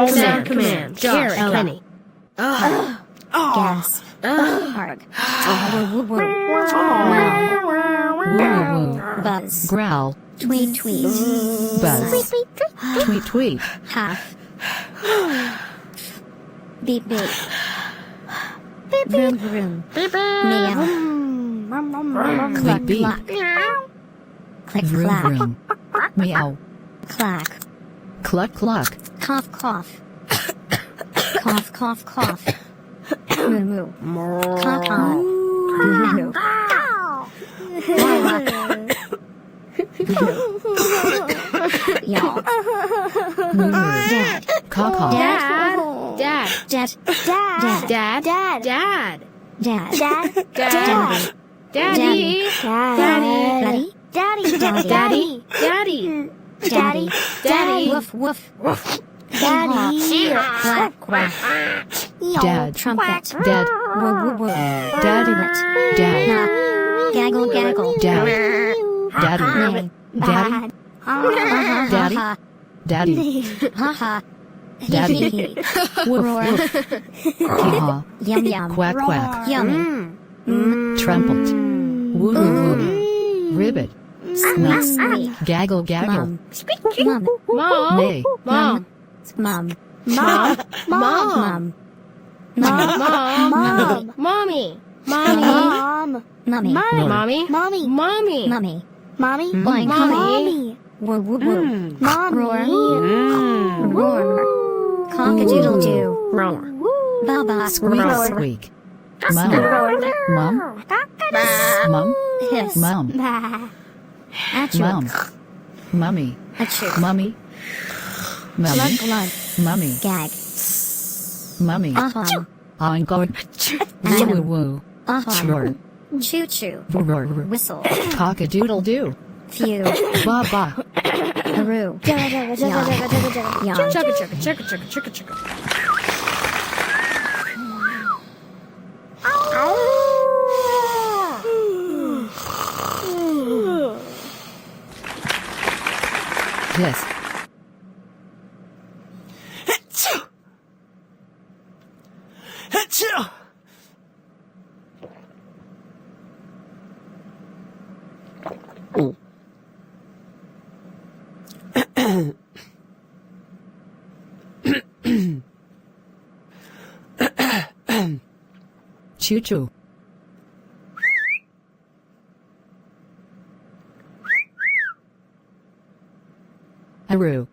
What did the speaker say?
Sound command. Josh. Penny. Gas. Hark. Buzz. Growl. Tweet tweet. Buzz. Tweet tweet. Half. Beep beep. Vroom vroom. Meow. Cluck Beep, beep. cluck. Click Vroom clack. vroom. Meow. Clack. Cluck cluck. Cough cough. Cough cough cough. Moo moo. Caw caw. Moo. Y'all. Dad. Caw caw. Dad. Dad. Dad. Dad. Dad. Dad. Dad. Dad. Dad. Daddy. Daddy. Daddy. Daddy. Daddy. Daddy. Daddy. Woof woof. Daddy. Quack quack. Dad. Trumpet. Dad. Woo woo woo. Daddy. Dad. Gaggle gaggle. Dad. Daddy. Daddy. Daddy. Daddy. Ha ha. Daddy. Woof Roar. woof. Hee-haw. Yum yum. Quack quack. Yummy. Trumpet. Woo woo woo. Ribbit. Squeak squeak. Gaggle gaggle. Mum. Mom. Nay. Mom. Mum. Mom. Mum. Mom. Mommy. Mommy. Mummy. Mommy. Mommy. Mommy. Mummy. Mommy. Boing. Mommy. Woo woo woo. Roar. Roar. Cock-a-doodle doo. Roar. Baba. Squeak squeak. Mum. Mum. Mum. Hiss. Mum. Achoo. Mum. Mummy. Achoo. Mummy. Mummy. Glug glug. Mummy. Gag. Mummy. I'm going. Woo woo woo. Sure. Choo choo. Roar. Whistle. Cock a doodle doo. Phew. Ba ba. Haroo. Yawn. Yawn. Chugga chugga chugga chugga chugga chugga. Yes. Choo choo. Aroo.